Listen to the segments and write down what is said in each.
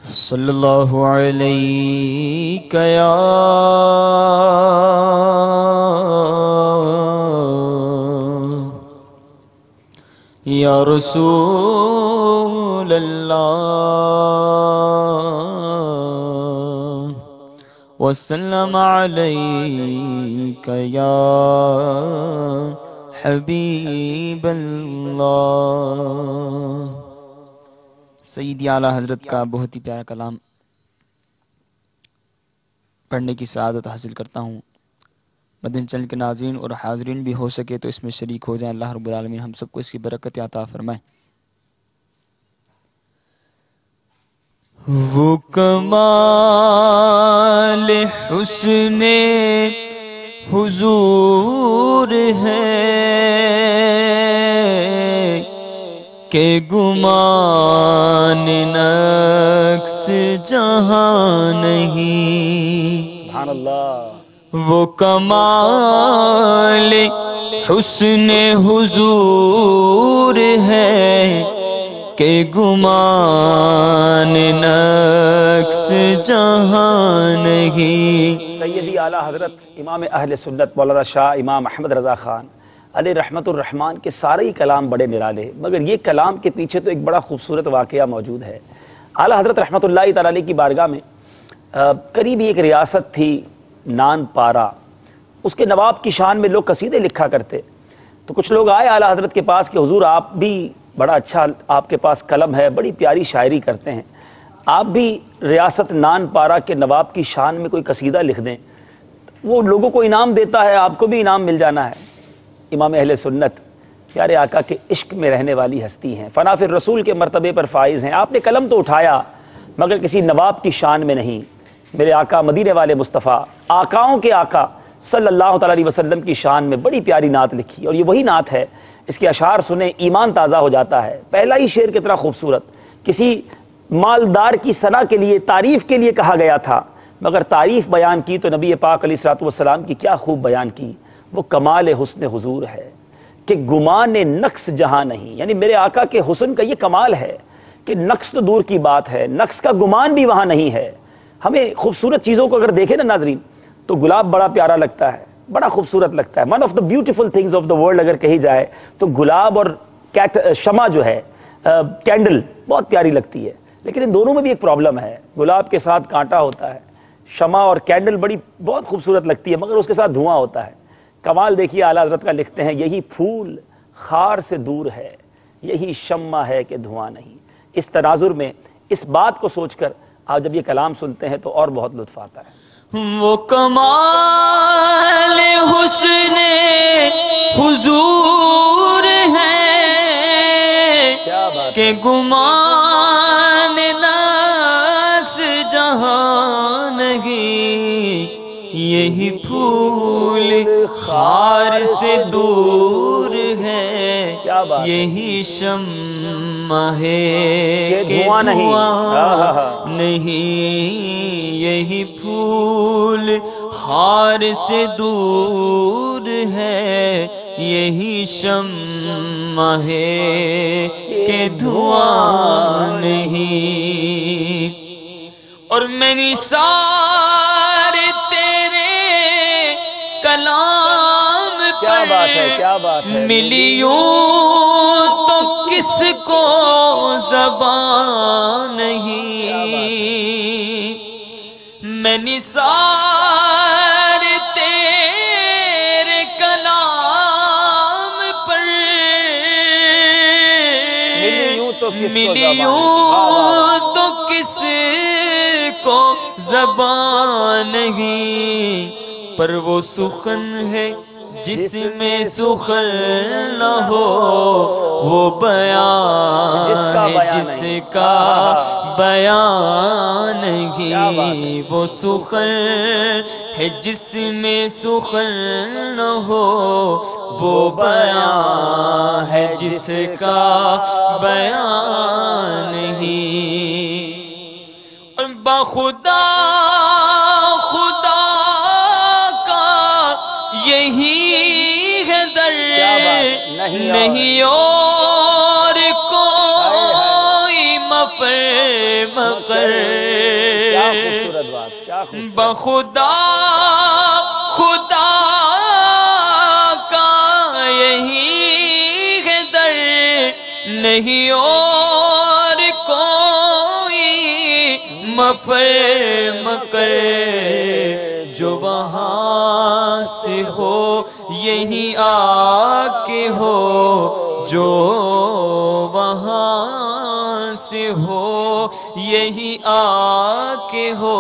صلی اللہ علیک یا رسول اللہ وسلم علیک یا حبیب اللہ۔ سیدی اعلیٰ حضرت کا بہت ہی پیارا کلام پڑھنے کی سعادت حاصل کرتا ہوں۔ مدنی چینل کے ناظرین اور حاضرین بھی ہو سکے تو اس میں شریک ہو جائیں۔ اللہ رب العالمین ہم سب کو اس کی برکت عطا فرمائے۔ وہ کمال حسن حضور ہے کہ گمان نقص جہاں نہیں۔ سبحان اللہ۔ وہ کمال حسن حضور ہے کہ گمان نقص جہاں نہیں۔ سیدی اعلیٰ حضرت امام اہل سنت مولانا شاہ امام احمد رضا خان علیہ رحمت الرحمان کے سارے ہی کلام بڑے نرالے، مگر یہ کلام کے پیچھے تو ایک بڑا خوبصورت واقعہ موجود ہے۔ اعلیٰ حضرت رحمت اللہ تعالی علیہ کی بارگاہ میں قریبی ایک ریاست تھی نان پارا، اس کے نواب کی شان میں لوگ قصیدے لکھا کرتے، تو کچھ لوگ آئے اعلیٰ حضرت کے پاس کہ حضور آپ بھی بڑا اچھا، آپ کے پاس قلم ہے، بڑی پیاری شاعری کرتے ہیں، آپ بھی ریاست نان پارا کے نواب کی شان میں کوئی قصیدہ لکھ دیں، وہ لوگوں کو انعام دیتا ہے، آپ کو بھی انعام مل جانا ہے۔ امام اہل سنت پیارے آقا کے عشق میں رہنے والی ہستی ہیں، فنا فی الرسول کے مرتبے پر فائز ہیں، آپ نے قلم تو اٹھایا مگر کسی نواب کی شان میں نہیں۔ میرے آقا مدینے والے مصطفیٰ آقاؤں کے آقا صلی اللہ تعالی علیہ وسلم کی شان میں بڑی پیاری نعت لکھی، اور یہ وہی نعت ہے، اس کے اشعار سنیں ایمان تازہ ہو جاتا ہے۔ پہلا ہی شعر کتنا خوبصورت، کسی مالدار کی ثنا کے لیے، تعریف کے لیے کہا گیا تھا، مگر تعریف بیان کی تو نبی پاک علیہ الصلوۃ والسلام کی کیا خوب بیان کی۔ وہ کمال حسن حضور ہے کہ گمان نقص جہاں نہیں، یعنی میرے آقا کے حسن کا یہ کمال ہے کہ نقص تو دور کی بات ہے، نقص کا گمان بھی وہاں نہیں ہے۔ ہمیں خوبصورت چیزوں کو اگر دیکھیں نا ناظرین تو گلاب بڑا پیارا لگتا ہے، بڑا خوبصورت لگتا ہے، one of the beautiful things of the world اگر کہی جائے تو گلاب اور شمع جو ہے، کینڈل بہت پیاری لگتی ہے، لیکن ان دونوں میں بھی ایک پرابلم ہے، گلاب کے ساتھ کانٹا ہوتا ہے، شمع اور کینڈل بہت خوبصورت لگتی ہے مگر اس کے ساتھ دھواں ہوتا ہے۔ کمال دیکھیے اعلیٰ حضرت کا لکھتے ہیں، یہی پھول خار سے دور ہے، یہی شمع ہے کہ دھواں نہیں۔ اس تناظر میں اس بات کو سوچ کر آپ جب یہ کلام سنتے ہیں تو اور بہت لطف آتا ہے۔ وہ کمال حسن حضور ہے کہ گمان نقص جہاں نہیں، یہی پھول خار سے دور ہے، یہی شمع ہے کہ دھواں نہیں، یہی پھول خار سے دور ہے، یہی شمع ہے کہ دھواں نہیں۔ اور میں نثار تیرے کلام پر ملیوں تو کس کو زبان نہیں، میں نثار تیرے کلام پر ملیوں تو کس کو زبان نہیں، پر وہ سخن ہے جس میں سخن نہ ہو، وہ بیان ہے جس کا بیان نہیں، وہ سخن ہے جس میں سخن نہ ہو، وہ بیان ہے جس کا بیان نہیں۔ اور بخدا خدا کا یہی ہے در، نہیں اور کوئی مفہوم مفر مقر کیا خوبصورت بات، کیا خوبصورت. بخدا خدا کا یہی ہے در، نہیں اور کوئی مفر مقر، جو وہاں سے ہو یہی آ کے ہو، جو وہاں سے ہو یہی آ کے ہو،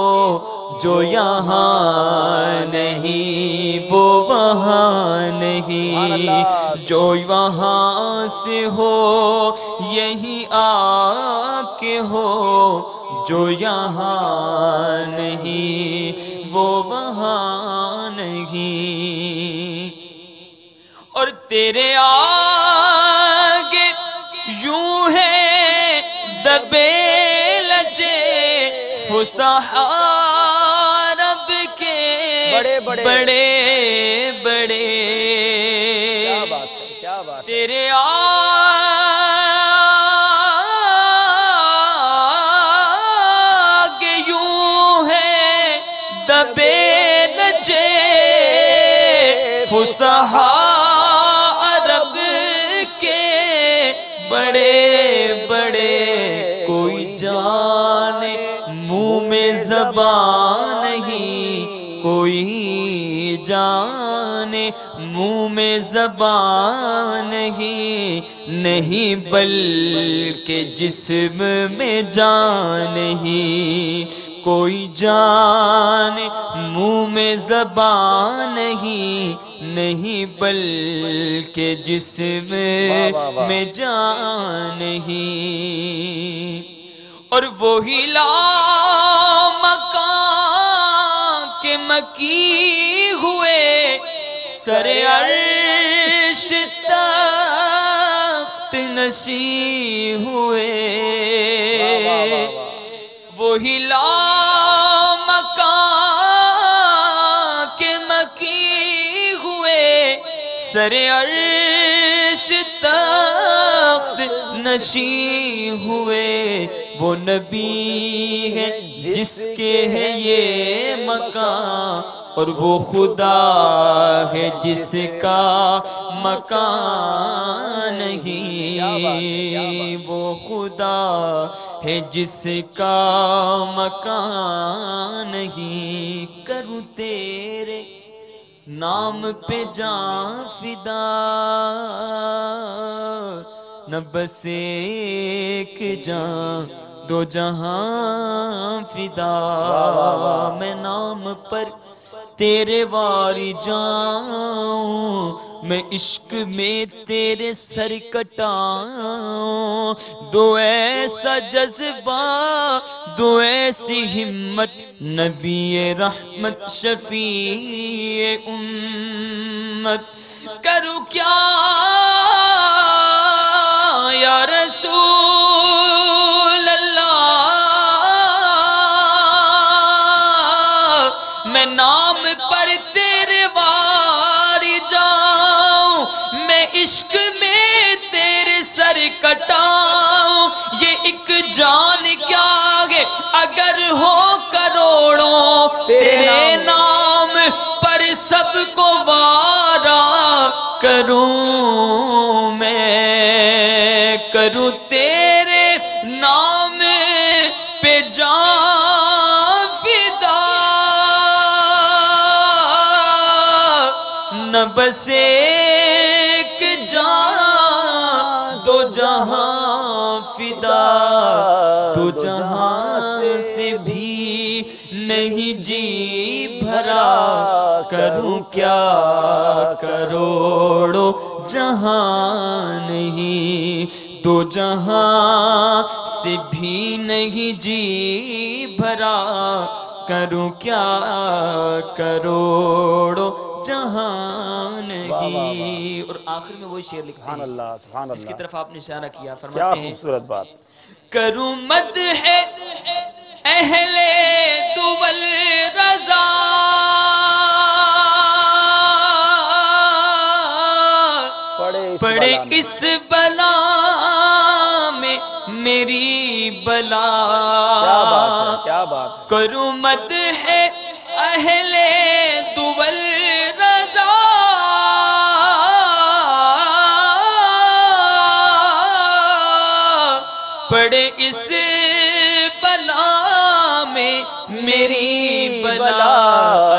جو یہاں نہیں وہ وہاں نہیں، جو وہاں سے ہو یہی آ کے ہو، جو یہاں نہیں وہ وہاں نہیں. اور تیرے آگے یوں ہے دبے لجے فصحا رب کے بڑے بڑے بڑے کیا بات ہے، کیا بات ہے. تیرے آگے یوں ہے دبے لجے فصحا عرب کے بڑے بڑے، کوئی جانے منہ میں زبان نہیں، کوئی جانے منہ میں زبان نہیں، بلکہ جسم میں جان نہیں، کوئی جانے منہ میں زبان نہیں، بلکہ جسم میں جان نہیں. اور وہی لا مکان کے مکی ہوئے سر عرش تخت نشی ہوئے، وہی لا مکان کے مکی ہوئے سر عرش تخت نشی ہوئے، وہ نبی ہے جس کے ہے یہ مکان، اور وہ خدا ہے جس کا مکان نہیں، وہ خدا ہے جس کا مکان نہیں. کروں تیرے نام پہ جان فدا، نہ بس ایک جان دو جہاں فدا، میں نام پر تیرے واری جاؤں، میں عشق میں تیرے سر کٹاؤں، دو ایسا جذبہ دو ایسی ہمت، نبی رحمت شفیع امت. کروں کیا یا رسول اللہ، میں نام پر تیرے واری جاؤں، میں عشق میں تیرے سر کٹاؤں، یہ ایک جان کیا ہے اگر ہو کروڑوں، تیرے نام پر سب کو وارا کروں، میں کروں تیرے نام پہ جان فدا، نہ بس ایک جان دو جہاں فدا، دو جہاں سے بھی نہیں جی بھرا، کروں کیا کروڑوں جہاں نہیں، دو جہاں سے بھی نہیں جی بھرا، کروں کیا کروڑوں جہاں نہیں. اور آخر میں وہی شعر لکھتے سبحان ہیں اللہ، سبحان جس کی اللہ، طرف آپ نے اشارہ کیا، کیا فرماتے ہیں خوبصورت بات. کروں مدح اہل دول رضا، پڑے اس بلا میں میری بلا کیا بات ہے، کیا بات ہے. کروں مدح اہل دول رضا پڑے اس بلا میں میری بلا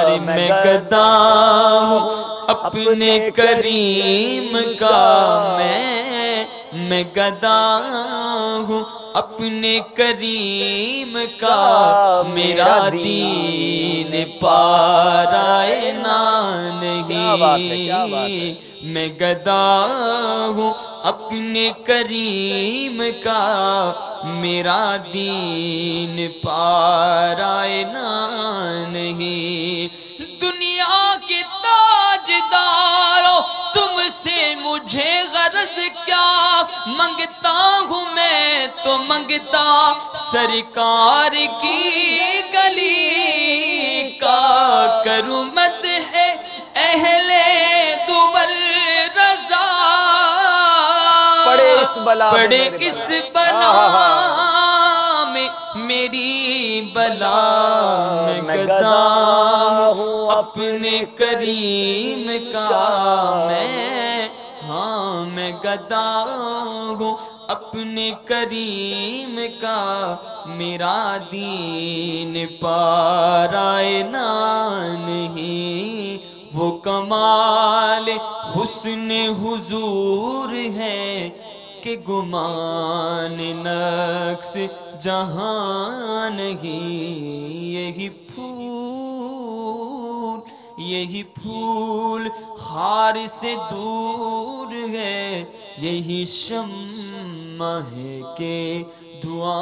ارے میں گدا ہوں اپنے کریم کا میں گدا ہوں اپنے کریم کا میرا دین پارائے نہیں میں گدا ہوں اپنے کریم کا میرا دین پارائے نہیں دنیا کے تاجداروں تم سے مجھے غرض کیا منگتا ہوں میں تو منگتا سرکار کی گلی کا کروں مدح اہل دول رضا پڑے اس بلا میں میری بلا میں گدا ہوں اپنے کریم کا میں گدا ہوں اپنے کریم کا میرا دین پارائے نہیں وہ کمال حسن حضور ہے کہ گمان نقص جہاں نہیں یہی پھول خار سے دور ہے یہی شمع ہے کہ دعا